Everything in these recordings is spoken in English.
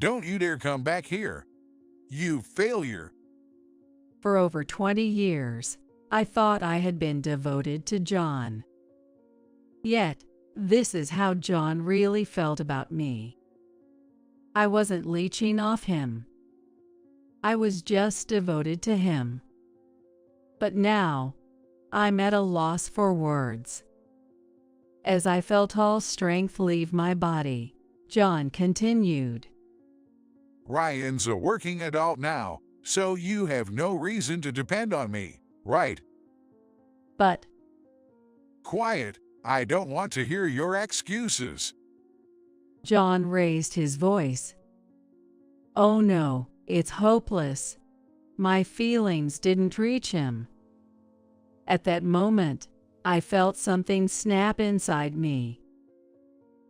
Don't you dare come back here. You failure. For over 20 years, I thought I had been devoted to John. Yet, this is how John really felt about me. I wasn't leeching off him. I was just devoted to him. But now, I'm at a loss for words. As I felt all strength leave my body, John continued. Ryan's a working adult now, so you have no reason to depend on me, right? But, Quiet. I don't want to hear your excuses. John raised his voice. Oh no, it's hopeless. My feelings didn't reach him. At that moment, I felt something snap inside me.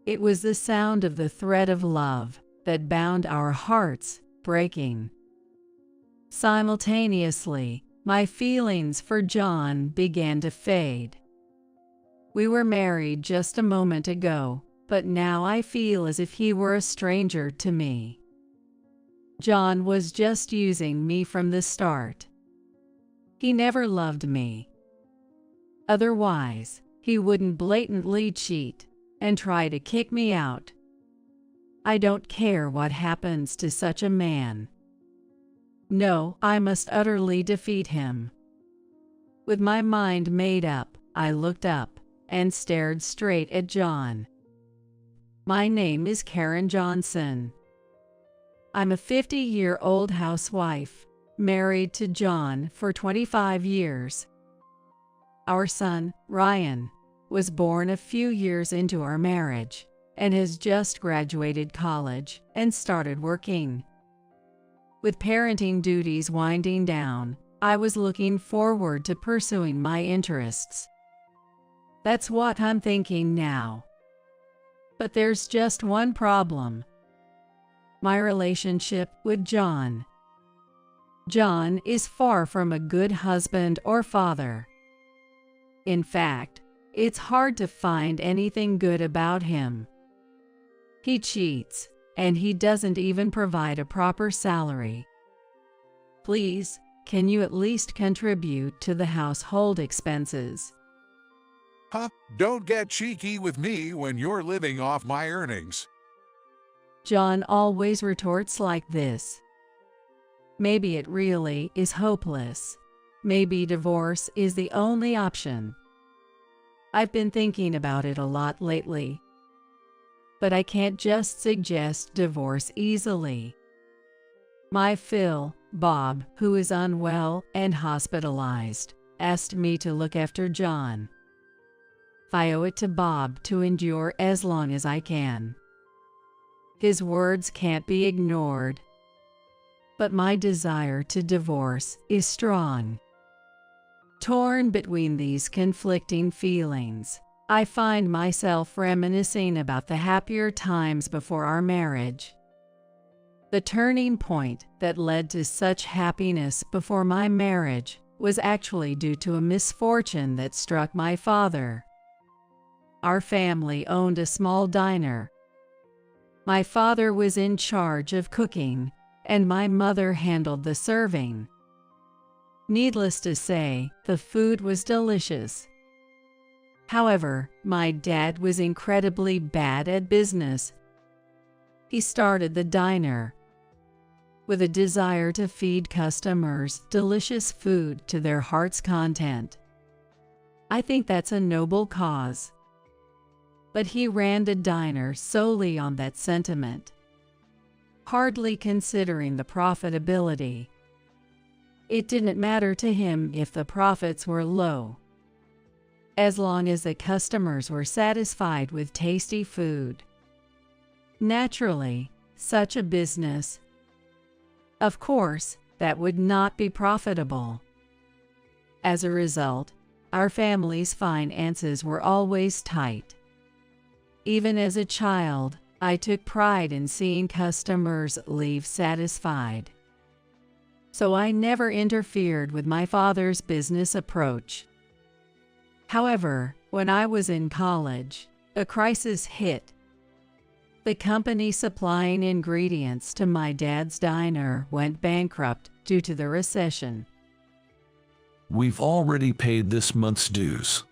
It was the sound of the thread of love that bound our hearts breaking. Simultaneously, my feelings for John began to fade. We were married just a moment ago, but now I feel as if he were a stranger to me. John was just using me from the start. He never loved me. Otherwise, he wouldn't blatantly cheat and try to kick me out. I don't care what happens to such a man. No, I must utterly defeat him. With my mind made up, I looked up and stared straight at John. My name is Karen Johnson. I'm a 50-year-old housewife, married to John for 25 years. Our son, Ryan, was born a few years into our marriage and has just graduated college and started working. With parenting duties winding down, I was looking forward to pursuing my interests. That's what I'm thinking now. But there's just one problem. My relationship with John. John is far from a good husband or father. In fact, it's hard to find anything good about him. He cheats, and he doesn't even provide a proper salary. Please, can you at least contribute to the household expenses? Huh? Don't get cheeky with me when you're living off my earnings. John always retorts like this. Maybe it really is hopeless. Maybe divorce is the only option. I've been thinking about it a lot lately. But I can't just suggest divorce easily. My Phil, Bob, who is unwell and hospitalized, asked me to look after John. I owe it to Bob to endure as long as I can. His words can't be ignored. But my desire to divorce is strong. Torn between these conflicting feelings, I find myself reminiscing about the happier times before our marriage. The turning point that led to such happiness before my marriage was actually due to a misfortune that struck my father. Our family owned a small diner. My father was in charge of cooking, and my mother handled the serving. Needless to say, the food was delicious. However, my dad was incredibly bad at business. He started the diner with a desire to feed customers delicious food to their heart's content. I think that's a noble cause. But he ran the diner solely on that sentiment, hardly considering the profitability. It didn't matter to him if the profits were low, as long as the customers were satisfied with tasty food. Naturally, such a business, of course, that would not be profitable. As a result, our family's finances were always tight. Even as a child, I took pride in seeing customers leave satisfied. So I never interfered with my father's business approach. However, when I was in college, a crisis hit. The company supplying ingredients to my dad's diner went bankrupt due to the recession. We've already paid this month's dues.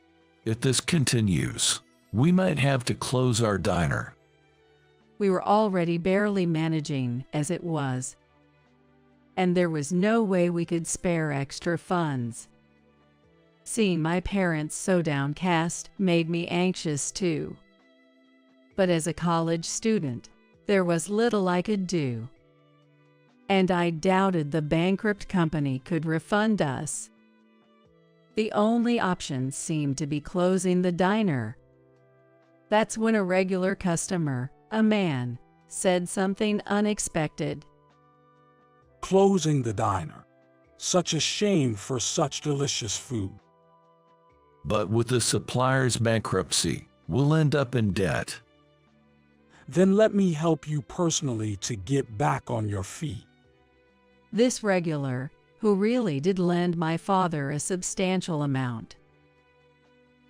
If this continues, we might have to close our diner. We were already barely managing as it was, and there was no way we could spare extra funds. Seeing my parents so downcast made me anxious too. But as a college student, there was little I could do, and I doubted the bankrupt company could refund us. The only option seemed to be closing the diner. That's when a regular customer, a man, said something unexpected. Closing the diner. Such a shame for such delicious food. But with the supplier's bankruptcy, we'll end up in debt. Then let me help you personally to get back on your feet. This regular, who really did lend my father a substantial amount.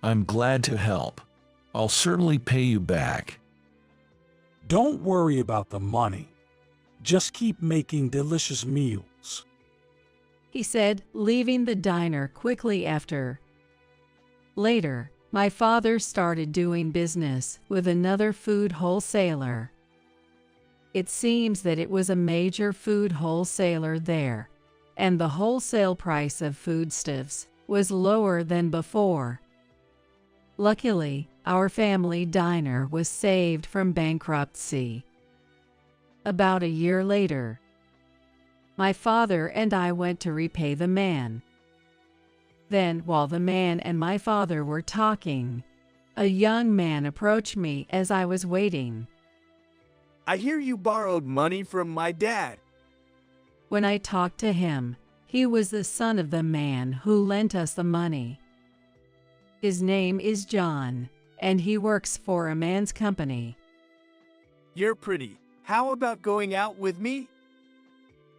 I'm glad to help. I'll certainly pay you back. Don't worry about the money. Just keep making delicious meals, he said, leaving the diner quickly after. Later, my father started doing business with another food wholesaler. It seems that it was a major food wholesaler there, and the wholesale price of foodstuffs was lower than before. Luckily, our family diner was saved from bankruptcy. About a year later, my father and I went to repay the man. Then, while the man and my father were talking, a young man approached me as I was waiting. I hear you borrowed money from my dad. When I talked to him, he was the son of the man who lent us the money. His name is John, and he works for a man's company. You're pretty. How about going out with me?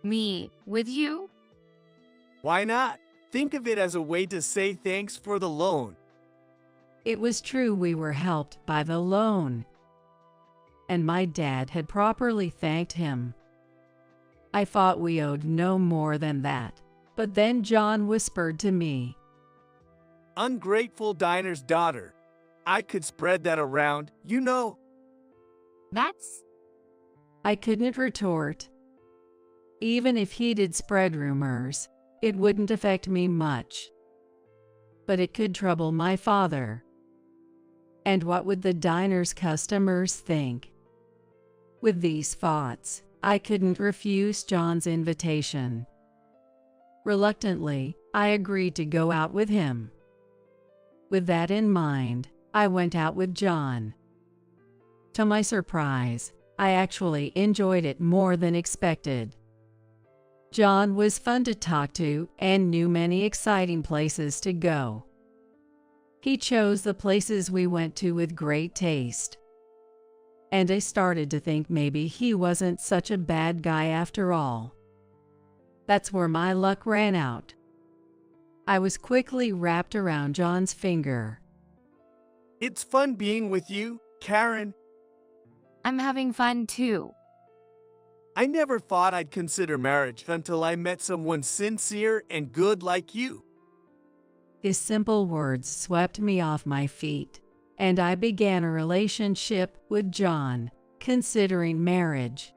Me, with you? Why not? Think of it as a way to say thanks for the loan. It was true we were helped by the loan, and my dad had properly thanked him. I thought we owed no more than that, but then John whispered to me, Ungrateful diner's daughter. I could spread that around, you know. That's... I couldn't retort. Even if he did spread rumors, it wouldn't affect me much. But it could trouble my father. And what would the diner's customers think? With these thoughts, I couldn't refuse John's invitation. Reluctantly, I agreed to go out with him. With that in mind, I went out with John. To my surprise, I actually enjoyed it more than expected. John was fun to talk to and knew many exciting places to go. He chose the places we went to with great taste. And I started to think maybe he wasn't such a bad guy after all. That's where my luck ran out. I was quickly wrapped around John's finger. It's fun being with you, Karen. I'm having fun too. I never thought I'd consider marriage until I met someone sincere and good like you. His simple words swept me off my feet, and I began a relationship with John, considering marriage.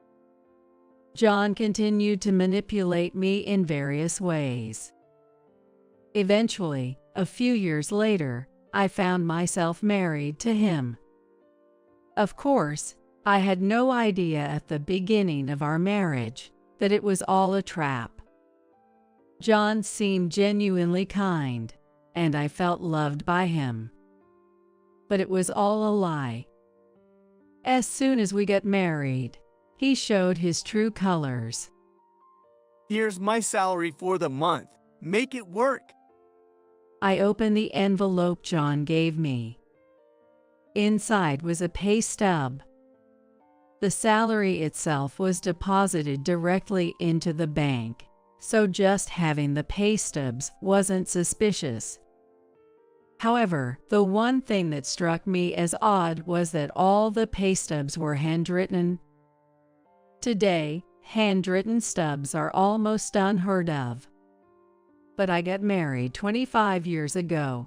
John continued to manipulate me in various ways. Eventually, a few years later, I found myself married to him. Of course, I had no idea at the beginning of our marriage that it was all a trap. John seemed genuinely kind, and I felt loved by him. But it was all a lie. As soon as we got married, he showed his true colors. Here's my salary for the month. Make it work. I opened the envelope John gave me. Inside was a pay stub. The salary itself was deposited directly into the bank, so just having the pay stubs wasn't suspicious. However, the one thing that struck me as odd was that all the pay stubs were handwritten. Today, handwritten stubs are almost unheard of. But I got married 25 years ago,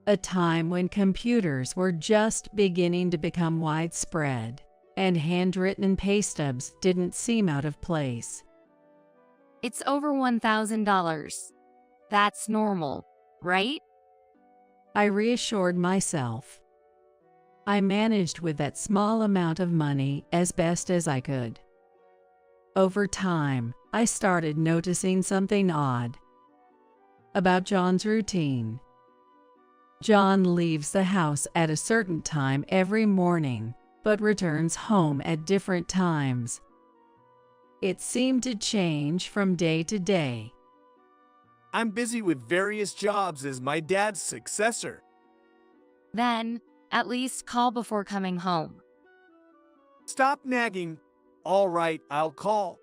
a time when computers were just beginning to become widespread, and handwritten pay stubs didn't seem out of place. It's over $1,000. That's normal, right? I reassured myself. I managed with that small amount of money as best as I could. Over time, I started noticing something odd about John's routine. John leaves the house at a certain time every morning, but returns home at different times. It seemed to change from day to day. I'm busy with various jobs as my dad's successor. Then, at least call before coming home. Stop nagging. All right, I'll call.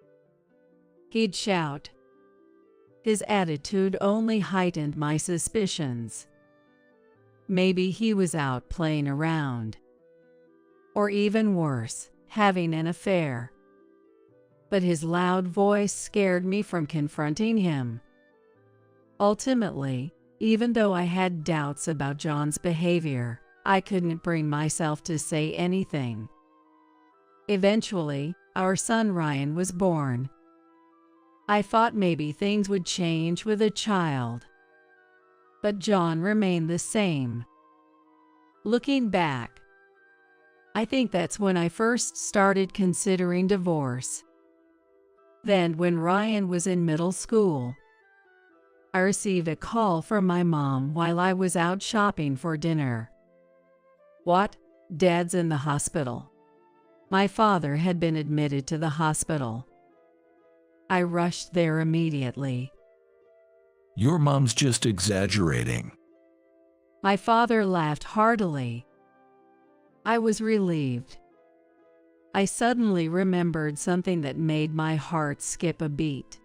He'd shout. His attitude only heightened my suspicions. Maybe he was out playing around. Or even worse, having an affair. But his loud voice scared me from confronting him. Ultimately, even though I had doubts about John's behavior, I couldn't bring myself to say anything. Eventually, our son Ryan was born. I thought maybe things would change with a child. But John remained the same. Looking back, I think that's when I first started considering divorce. Then, when Ryan was in middle school, I received a call from my mom while I was out shopping for dinner. What? Dad's in the hospital. My father had been admitted to the hospital. I rushed there immediately. Your mom's just exaggerating. My father laughed heartily. I was relieved. I suddenly remembered something that made my heart skip a beat.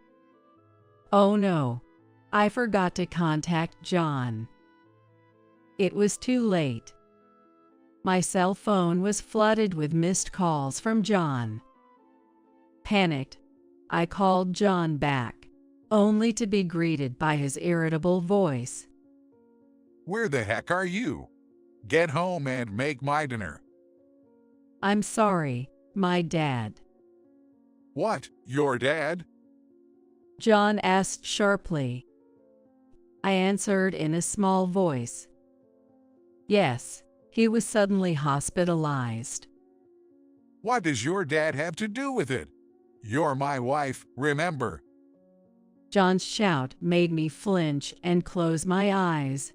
Oh no, I forgot to contact John. It was too late. My cell phone was flooded with missed calls from John. Panicked, I called John back, only to be greeted by his irritable voice. Where the heck are you? Get home and make my dinner. I'm sorry, my dad. What, your dad? John asked sharply. I answered in a small voice. Yes, he was suddenly hospitalized. What does your dad have to do with it? You're my wife, remember? John's shout made me flinch and close my eyes.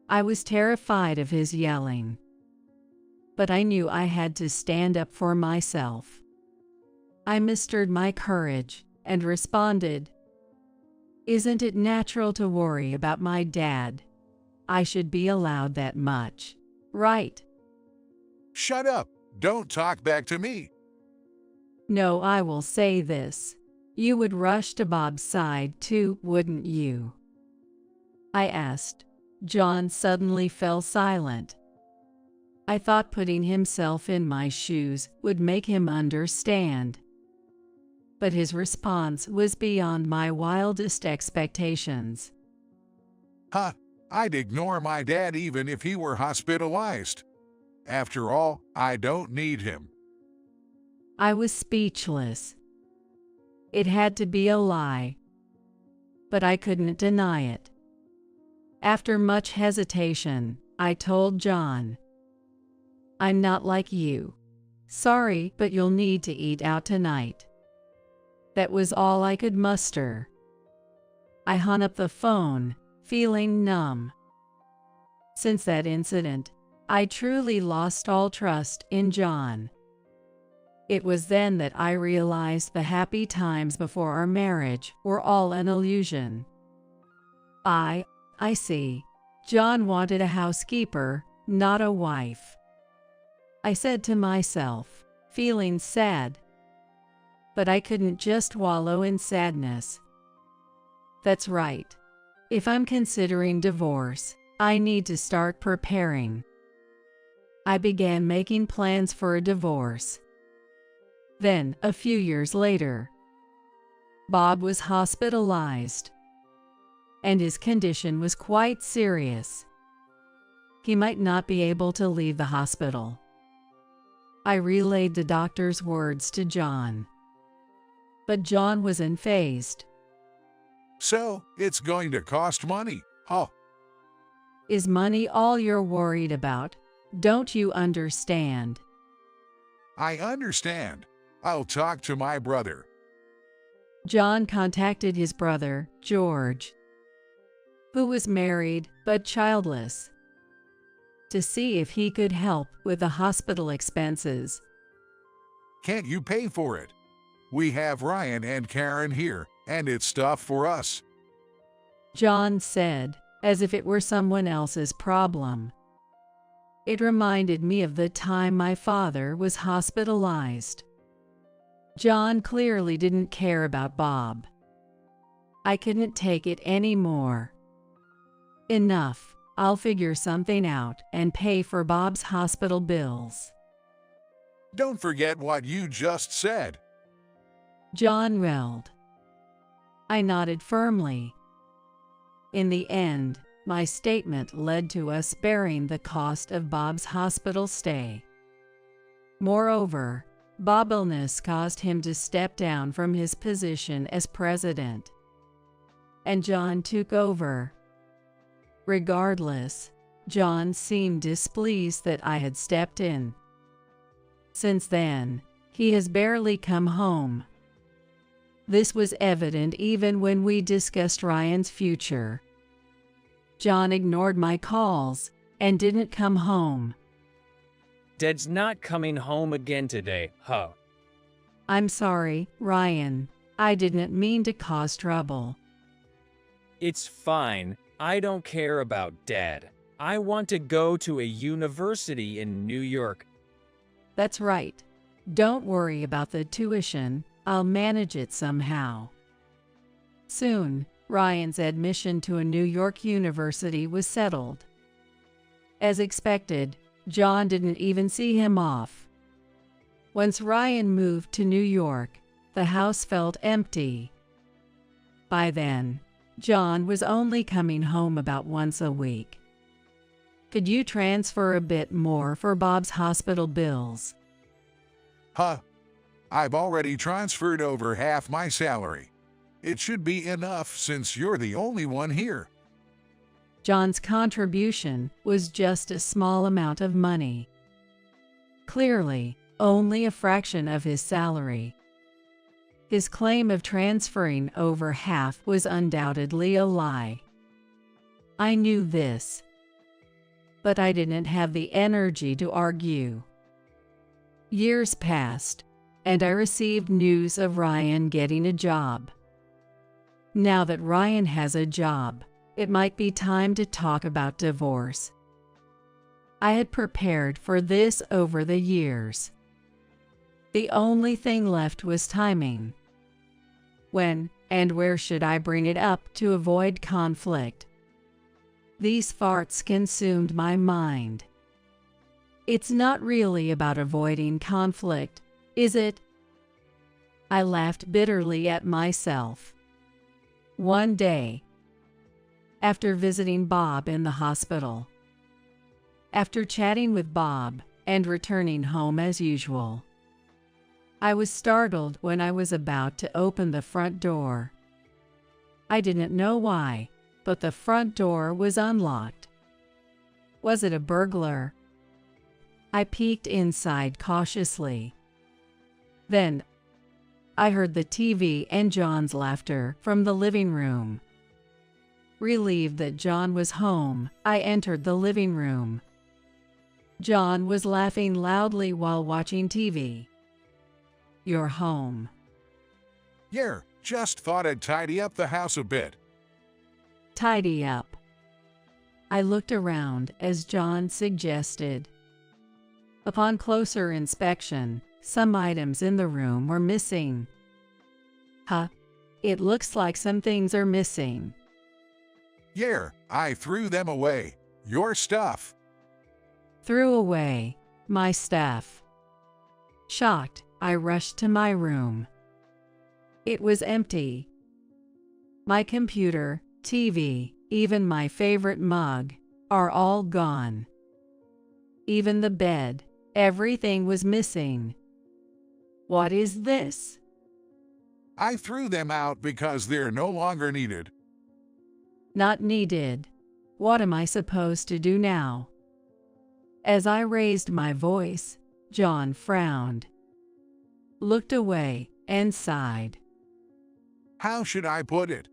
I was terrified of his yelling. But I knew I had to stand up for myself. I mustered my courage and responded, "Isn't it natural to worry about my dad? I should be allowed that much, right?" Shut up! Don't talk back to me! No, I will say this. You would rush to Bob's side too, wouldn't you? I asked. John suddenly fell silent. I thought putting himself in my shoes would make him understand. But his response was beyond my wildest expectations. Huh, I'd ignore my dad even if he were hospitalized. After all, I don't need him. I was speechless. It had to be a lie. But I couldn't deny it. After much hesitation, I told John, "I'm not like you. Sorry, but you'll need to eat out tonight." That was all I could muster. I hung up the phone, feeling numb. Since that incident, I truly lost all trust in John. It was then that I realized the happy times before our marriage were all an illusion. I see. John wanted a housekeeper, not a wife. I said to myself, feeling sad. But I couldn't just wallow in sadness. That's right. If I'm considering divorce, I need to start preparing. I began making plans for a divorce. Then, a few years later, Bob was hospitalized, and his condition was quite serious. He might not be able to leave the hospital. I relayed the doctor's words to John, but John was unfazed. So, it's going to cost money, huh? Is money all you're worried about? Don't you understand? I understand. I'll talk to my brother. John contacted his brother, George, who was married but childless, to see if he could help with the hospital expenses. Can't you pay for it? We have Ryan and Karen here, and it's stuff for us. John said, as if it were someone else's problem. It reminded me of the time my father was hospitalized. John clearly didn't care about Bob. I couldn't take it anymore. Enough. I'll figure something out and pay for Bob's hospital bills. Don't forget what you just said. John yelled. I nodded firmly. In the end, my statement led to us bearing the cost of Bob's hospital stay. Moreover, Bob's illness caused him to step down from his position as president, and John took over. Regardless, John seemed displeased that I had stepped in. Since then, he has barely come home. This was evident even when we discussed Ryan's future. John ignored my calls and didn't come home. Dad's not coming home again today, huh? I'm sorry, Ryan. I didn't mean to cause trouble. It's fine. I don't care about Dad. I want to go to a university in New York. That's right. Don't worry about the tuition. I'll manage it somehow. Soon, Ryan's admission to a New York university was settled. As expected, John didn't even see him off. Once Ryan moved to New York, the house felt empty. By then, John was only coming home about once a week. Could you transfer a bit more for Bob's hospital bills? Huh? I've already transferred over half my salary. It should be enough since you're the only one here. John's contribution was just a small amount of money. Clearly, only a fraction of his salary. His claim of transferring over half was undoubtedly a lie. I knew this, but I didn't have the energy to argue. Years passed, and I received news of Ryan getting a job. Now that Ryan has a job, it might be time to talk about divorce. I had prepared for this over the years. The only thing left was timing. When and where should I bring it up to avoid conflict? These thoughts consumed my mind. It's not really about avoiding conflict, is it? I laughed bitterly at myself. One day, after visiting Bob in the hospital, after chatting with Bob and returning home as usual, I was startled when I was about to open the front door. I didn't know why, but the front door was unlocked. Was it a burglar? I peeked inside cautiously. Then, I heard the TV and John's laughter from the living room. Relieved that John was home, I entered the living room. John was laughing loudly while watching TV. You're home. Yeah, just thought I'd tidy up the house a bit. Tidy up. I looked around as John suggested. Upon closer inspection, some items in the room were missing. Huh? It looks like some things are missing. Yeah, I threw them away. your stuff. Threw away my stuff. Shocked, I rushed to my room. It was empty. My computer, TV, even my favorite mug are all gone. Even the bed, everything was missing. What is this? I threw them out because they're no longer needed. Not needed. What am I supposed to do now? As I raised my voice, John frowned, looked away, and sighed. How should I put it?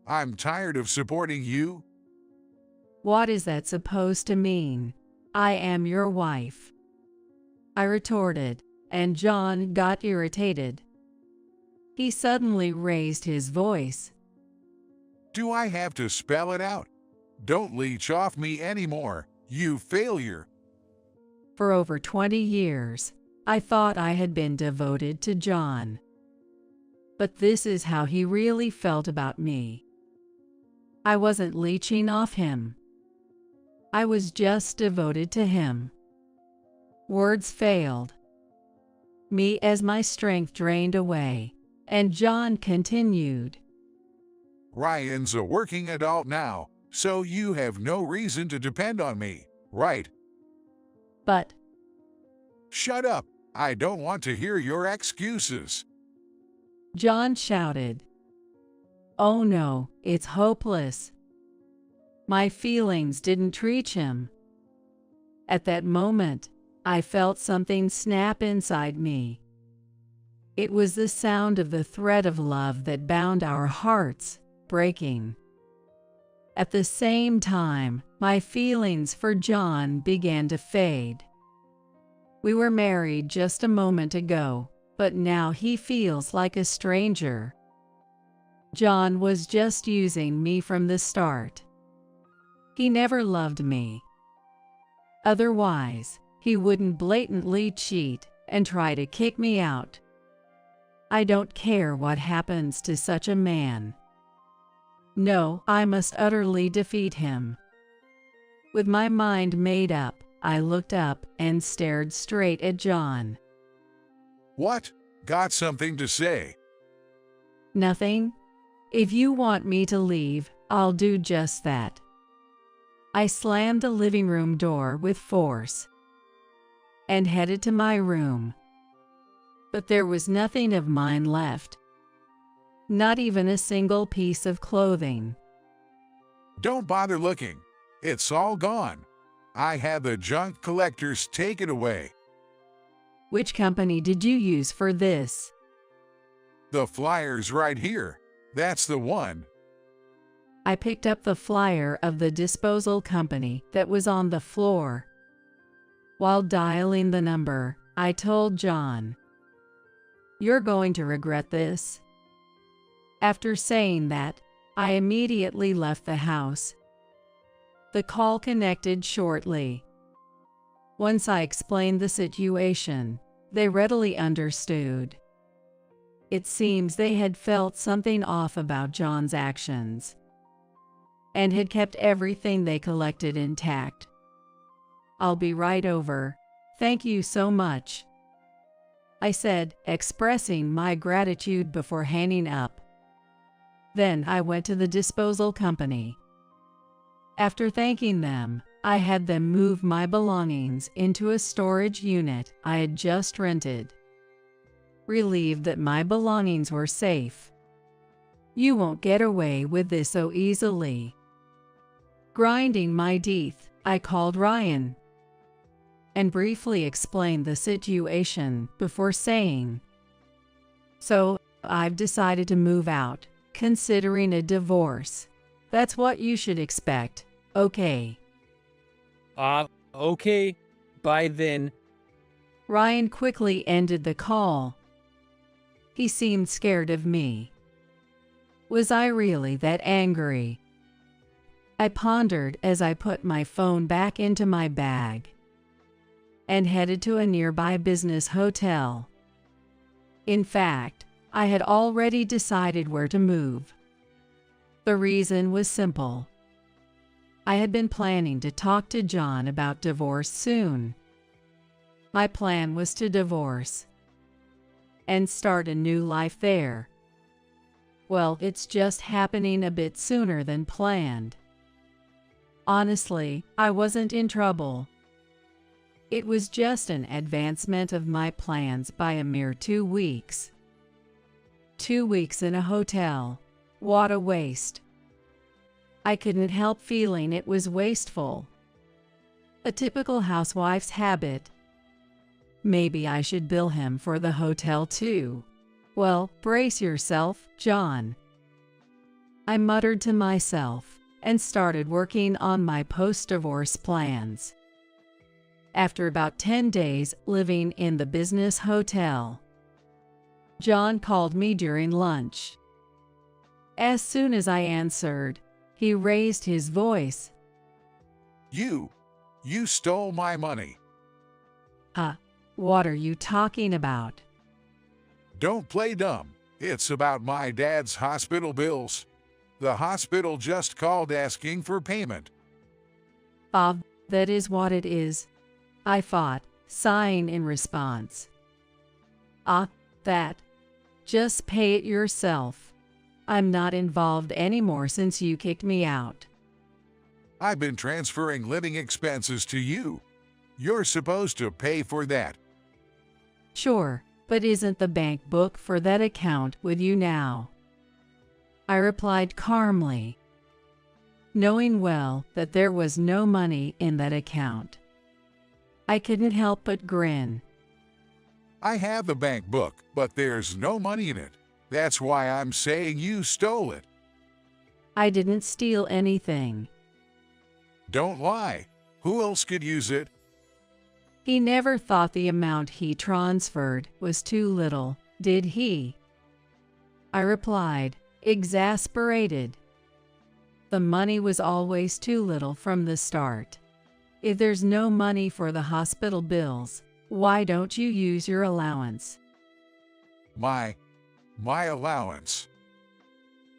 I'm tired of supporting you. What is that supposed to mean? I am your wife, I retorted, and John got irritated. He suddenly raised his voice. Do I have to spell it out? Don't leech off me anymore, you failure. For over 20 years, I thought I had been devoted to John. But this is how he really felt about me. I wasn't leeching off him. I was just devoted to him. Words failed me as my strength drained away, and John continued. Ryan's a working adult now, so you have no reason to depend on me, right? But Shut up, I don't want to hear your excuses. John shouted. Oh no, it's hopeless. My feelings didn't reach him. At that moment, I felt something snap inside me. It was the sound of the thread of love that bound our hearts breaking. At the same time, my feelings for John began to fade. We were married just a moment ago, but now he feels like a stranger. John was just using me from the start. He never loved me. Otherwise, he wouldn't blatantly cheat and try to kick me out. I don't care what happens to such a man. No, I must utterly defeat him. With my mind made up, I looked up and stared straight at John. What? Got something to say? Nothing? If you want me to leave, I'll do just that. I slammed the living room door with force and headed to my room. But there was nothing of mine left. Not even a single piece of clothing. Don't bother looking. It's all gone. I had the junk collectors take it away. Which company did you use for this? The flyer's right here. That's the one. I picked up the flyer of the disposal company that was on the floor. While dialing the number, I told John, "You're going to regret this." After saying that, I immediately left the house. The call connected shortly. Once I explained the situation, they readily understood. It seems they had felt something off about John's actions and had kept everything they collected intact. "I'll be right over. Thank you so much," I said, expressing my gratitude before hanging up. Then I went to the disposal company. After thanking them, I had them move my belongings into a storage unit I had just rented. Relieved that my belongings were safe. "You won't get away with this so easily." Grinding my teeth, I called Ryan and briefly explained the situation before saying, "So, I've decided to move out, considering a divorce. That's what you should expect, okay?" Okay. Bye then. Ryan quickly ended the call. He seemed scared of me. Was I really that angry? I pondered as I put my phone back into my bag and headed to a nearby business hotel. In fact, I had already decided where to move. The reason was simple. I had been planning to talk to John about divorce soon. My plan was to divorce and start a new life there. Well, it's just happening a bit sooner than planned. Honestly, I wasn't in trouble. It was just an advancement of my plans by a mere 2 weeks. 2 weeks in a hotel. What a waste. I couldn't help feeling it was wasteful. A typical housewife's habit. Maybe I should bill him for the hotel too. Well, brace yourself, John. I muttered to myself and started working on my post-divorce plans. After about 10 days living in the business hotel, John called me during lunch. As soon as I answered, he raised his voice. You stole my money. What are you talking about? Don't play dumb. It's about my dad's hospital bills. The hospital just called asking for payment. Bob, that is what it is, I thought, sighing in response. That. Just pay it yourself. I'm not involved anymore since you kicked me out. I've been transferring living expenses to you. You're supposed to pay for that. Sure, but isn't the bank book for that account with you now? I replied calmly, knowing well that there was no money in that account. I couldn't help but grin. I have the bank book, but there's no money in it. That's why I'm saying you stole it. I didn't steal anything. Don't lie. Who else could use it? He never thought the amount he transferred was too little, did he? I replied, exasperated. The money was always too little from the start. If there's no money for the hospital bills, why don't you use your allowance? My allowance.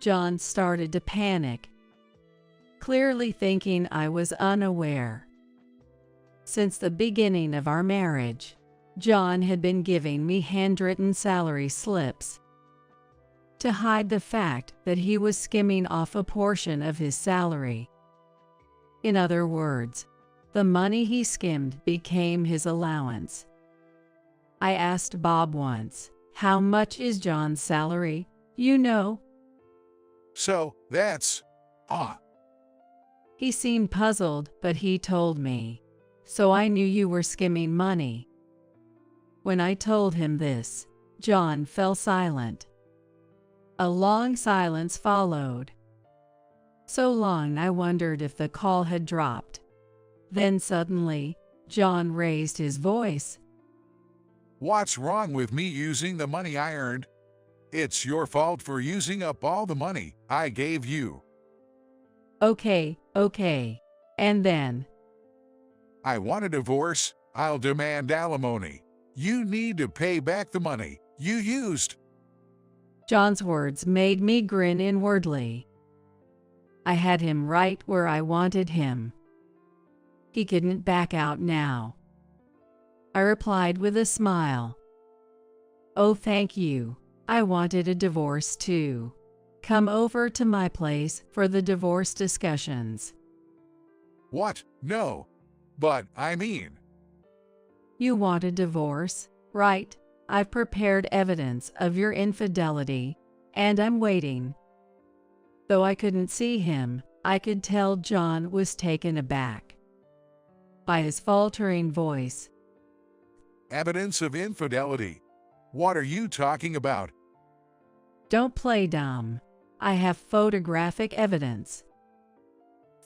John started to panic, clearly thinking I was unaware. Since the beginning of our marriage, John had been giving me handwritten salary slips to hide the fact that he was skimming off a portion of his salary. In other words, the money he skimmed became his allowance. I asked Bob once, how much is John's salary, you know? So, that's... He seemed puzzled, but he told me. So I knew you were skimming money. When I told him this, John fell silent. A long silence followed. So long I wondered if the call had dropped. Then suddenly, John raised his voice. What's wrong with me using the money I earned? It's your fault for using up all the money I gave you. Okay. And then? I want a divorce. I'll demand alimony. You need to pay back the money you used. John's words made me grin inwardly. I had him right where I wanted him. He couldn't back out now. I replied with a smile. Oh, thank you. I wanted a divorce too. Come over to my place for the divorce discussions. What? No. But, I mean... You want a divorce, right? I've prepared evidence of your infidelity, and I'm waiting. Though I couldn't see him, I could tell John was taken aback by his faltering voice. Evidence of infidelity? What are you talking about? Don't play dumb. I have photographic evidence.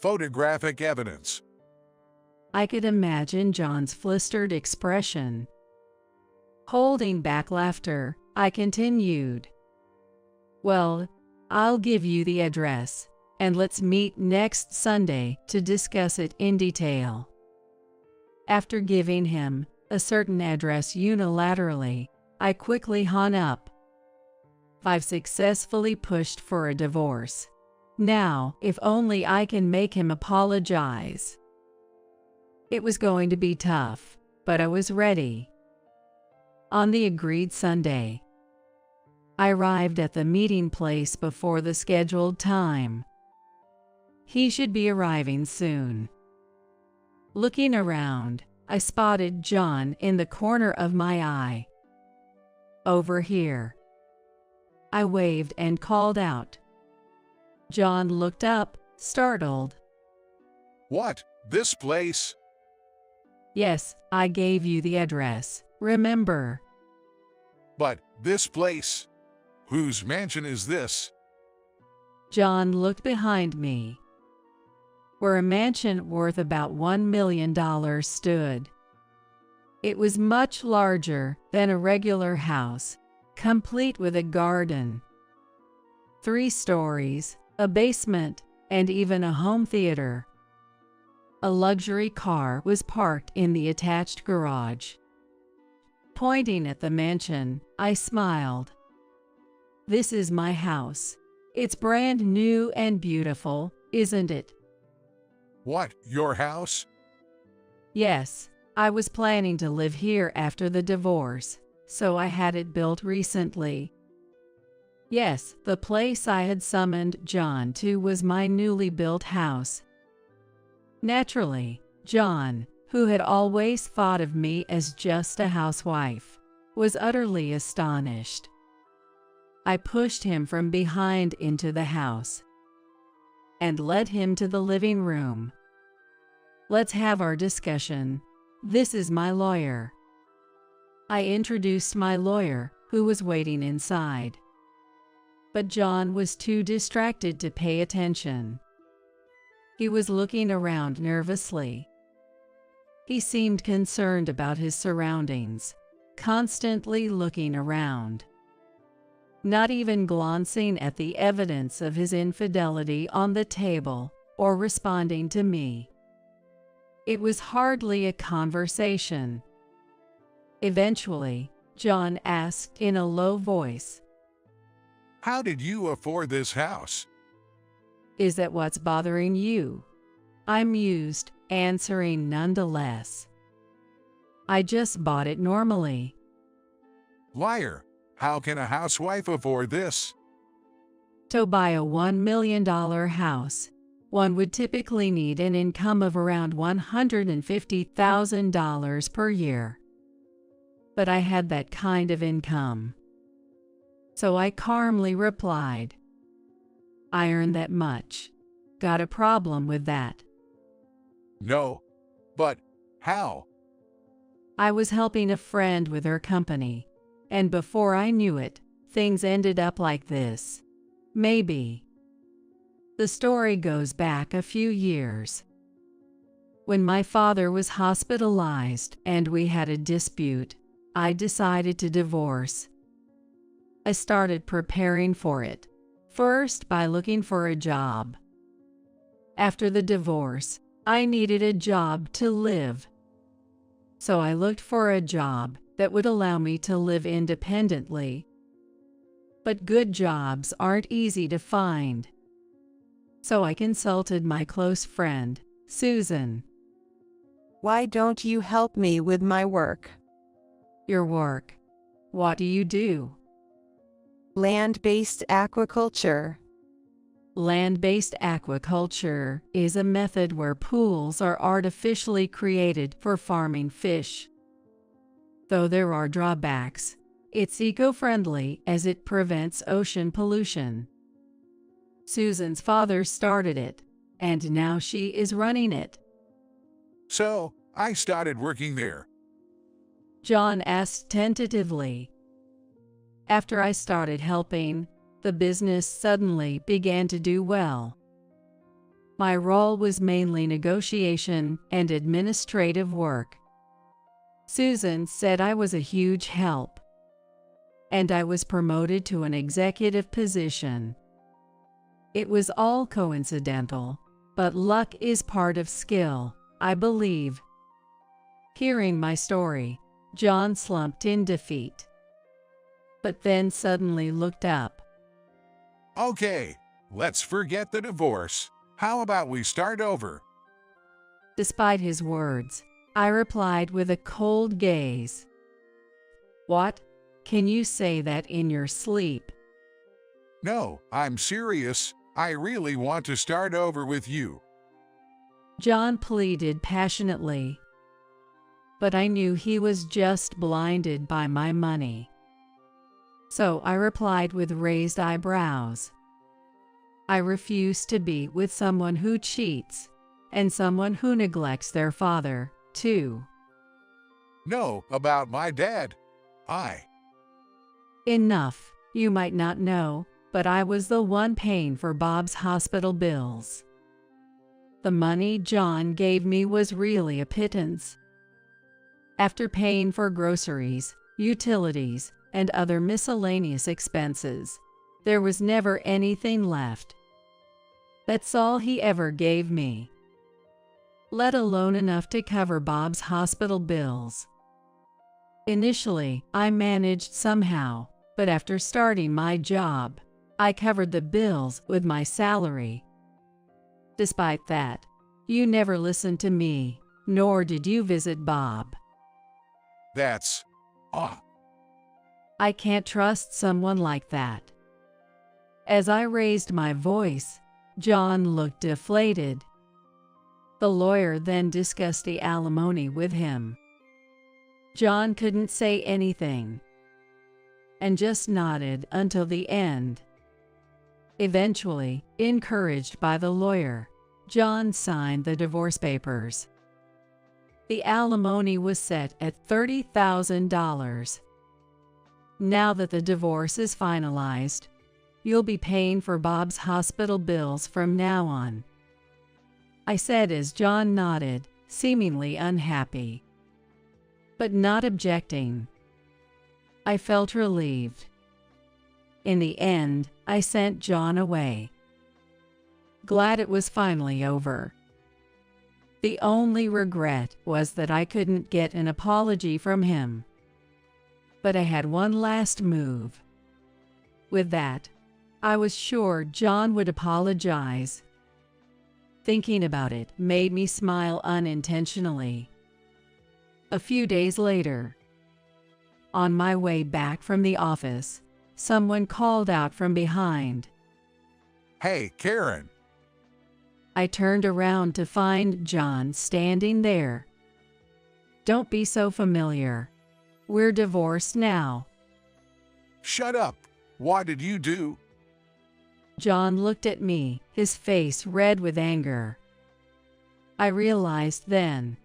Photographic evidence? I could imagine John's flustered expression. Holding back laughter, I continued. Well, I'll give you the address, and let's meet next Sunday to discuss it in detail. After giving him a certain address unilaterally, I quickly hung up. I've successfully pushed for a divorce. Now, if only I can make him apologize. It was going to be tough, but I was ready. On the agreed Sunday, I arrived at the meeting place before the scheduled time. He should be arriving soon. Looking around, I spotted John in the corner of my eye. Over here. I waved and called out. John looked up, startled. What? This place? Yes, I gave you the address, remember? But this place? Whose mansion is this? John looked behind me, where a mansion worth about $1 million stood. It was much larger than a regular house, complete with a garden, 3 stories, a basement, and even a home theater. A luxury car was parked in the attached garage. Pointing at the mansion, I smiled. This is my house. It's brand new and beautiful, isn't it? What, your house? Yes, I was planning to live here after the divorce, so I had it built recently. Yes, the place I had summoned John to was my newly built house. Naturally, John, who had always thought of me as just a housewife, was utterly astonished. I pushed him from behind into the house and led him to the living room. Let's have our discussion. This is my lawyer. I introduced my lawyer, who was waiting inside. But John was too distracted to pay attention. He was looking around nervously. He seemed concerned about his surroundings, constantly looking around, not even glancing at the evidence of his infidelity on the table or responding to me. It was hardly a conversation. Eventually, John asked in a low voice, How did you afford this house? "Is that what's bothering you?" I mused, answering nonetheless. "I just bought it normally." Liar, how can a housewife afford this? To buy a $1 million house, one would typically need an income of around $150,000 per year. But I had that kind of income. So I calmly replied, "I earn that much. Got a problem with that?" No. But how? I was helping a friend with her company, and before I knew it, things ended up like this. Maybe. The story goes back a few years. When my father was hospitalized and we had a dispute, I decided to divorce. I started preparing for it, first by looking for a job. After the divorce, I needed a job to live. So I looked for a job that would allow me to live independently. But good jobs aren't easy to find. So I consulted my close friend, Susan. Why don't you help me with my work? Your work? What do you do? Land-based aquaculture. Land-based aquaculture is a method where pools are artificially created for farming fish. Though there are drawbacks, it's eco-friendly as it prevents ocean pollution. Susan's father started it, and now she is running it. So, I started working there. John asked tentatively. After I started helping, the business suddenly began to do well. My role was mainly negotiation and administrative work. Susan said I was a huge help, and I was promoted to an executive position. It was all coincidental, but luck is part of skill, I believe. Hearing my story, John slumped in defeat, but then suddenly looked up. Okay, Let's forget the divorce. How about we start over? Despite his words, I replied with a cold gaze. What? Can you say that in your sleep? No, I'm serious. I really want to start over with you. John pleaded passionately. But I knew he was just blinded by my money. So I replied with raised eyebrows. I refuse to be with someone who cheats, and someone who neglects their father, too. No, about my dad. Enough. You might not know, but I was the one paying for Bob's hospital bills. The money John gave me was really a pittance. After paying for groceries, utilities, and other miscellaneous expenses, there was never anything left. That's all he ever gave me, let alone enough to cover Bob's hospital bills. Initially, I managed somehow, but after starting my job, I covered the bills with my salary. Despite that, you never listened to me, nor did you visit Bob. That's... I can't trust someone like that. As I raised my voice, John looked deflated. The lawyer then discussed the alimony with him. John couldn't say anything, and just nodded until the end. Eventually, encouraged by the lawyer, John signed the divorce papers. The alimony was set at $30,000. Now that the divorce is finalized, you'll be paying for Bob's hospital bills from now on, I said as John nodded, seemingly unhappy, but not objecting. I felt relieved. In the end, I sent John away, glad it was finally over. The only regret was that I couldn't get an apology from him. But I had one last move. With that, I was sure John would apologize. Thinking about it made me smile unintentionally. A few days later, on my way back from the office, someone called out from behind. Hey, Karen. I turned around to find John standing there. Don't be so familiar. We're divorced now. Shut up. What did you do? John looked at me, his face red with anger. I realized then.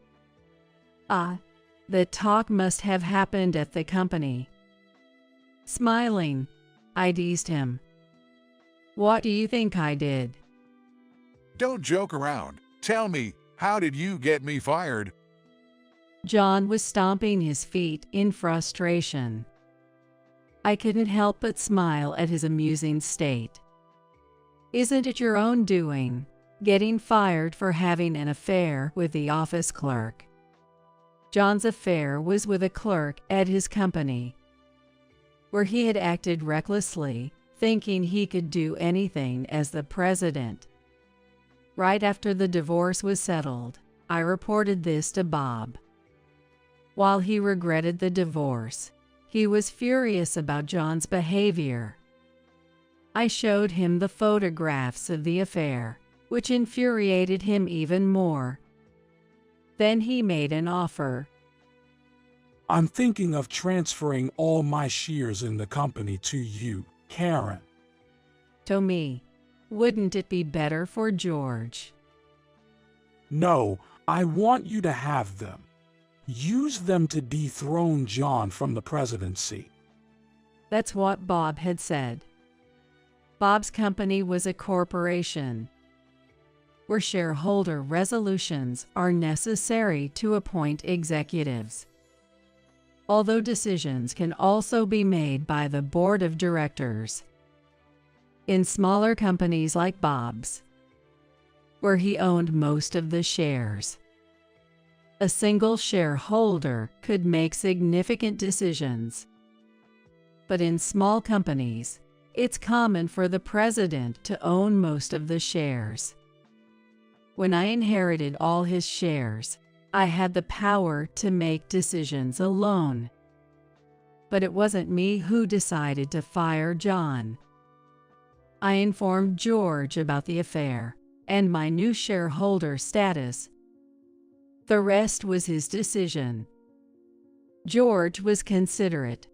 The talk must have happened at the company. Smiling, I teased him. What do you think I did? Don't joke around. Tell me, how did you get me fired? John was stomping his feet in frustration. I couldn't help but smile at his amusing state. Isn't it your own doing, getting fired for having an affair with the office clerk? John's affair was with a clerk at his company, where he had acted recklessly, thinking he could do anything as the president. Right after the divorce was settled, I reported this to Bob. While he regretted the divorce, he was furious about John's behavior. I showed him the photographs of the affair, which infuriated him even more. Then he made an offer. I'm thinking of transferring all my shares in the company to you, Karen. To me, wouldn't it be better for George? No, I want you to have them. Use them to dethrone John from the presidency. That's what Bob had said. Bob's company was a corporation, where shareholder resolutions are necessary to appoint executives, although decisions can also be made by the board of directors. In smaller companies like Bob's, where he owned most of the shares, a single shareholder could make significant decisions. But in small companies, It's common for the president to own most of the shares. When I inherited all his shares, I had the power to make decisions alone. But it wasn't me who decided to fire John. I informed George about the affair and my new shareholder status. The rest was his decision. George was considerate.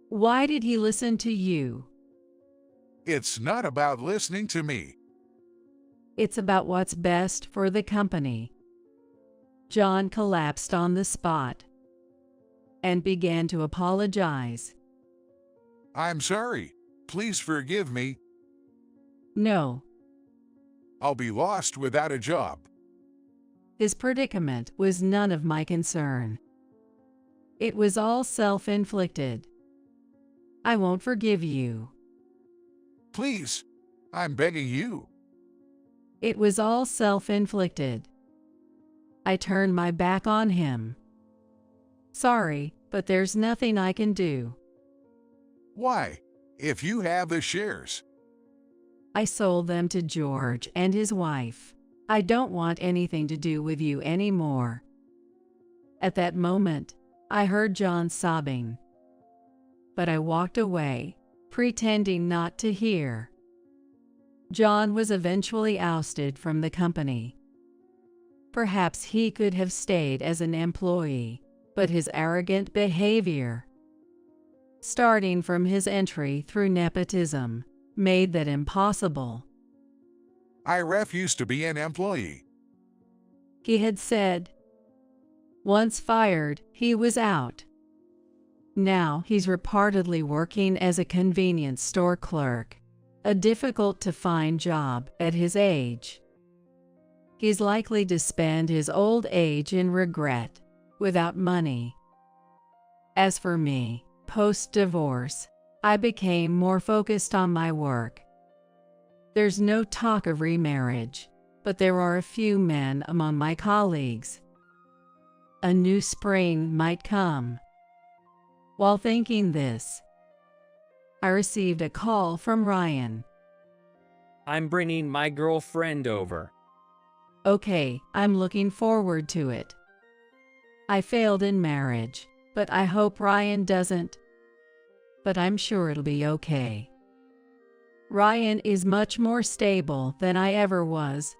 Why did he listen to you? It's not about listening to me. It's about what's best for the company. John collapsed on the spot and began to apologize. I'm sorry. Please forgive me. No, I'll be lost without a job. his predicament was none of my concern. It was all self-inflicted. I won't forgive you. Please, I'm begging you. It was all self-inflicted. I turned my back on him. Sorry, but there's nothing I can do. Why? If you have the shares. I sold them to George and his wife. I don't want anything to do with you anymore. At that moment, I heard John sobbing. But I walked away, pretending not to hear. John was eventually ousted from the company. Perhaps he could have stayed as an employee, but his arrogant behavior, starting from his entry through nepotism, made that impossible. I refuse to be an employee. He had said. Once fired, he was out. Now he's reportedly working as a convenience store clerk, a difficult-to-find job at his age. He's likely to spend his old age in regret, without money. As for me, post-divorce, I became more focused on my work. There's no talk of remarriage, but there are a few men among my colleagues. A new spring might come. While thinking this, I received a call from Ryan. I'm bringing my girlfriend over. Okay, I'm looking forward to it. I failed in marriage, but I hope Ryan doesn't. But I'm sure it'll be okay. Ryan is much more stable than I ever was.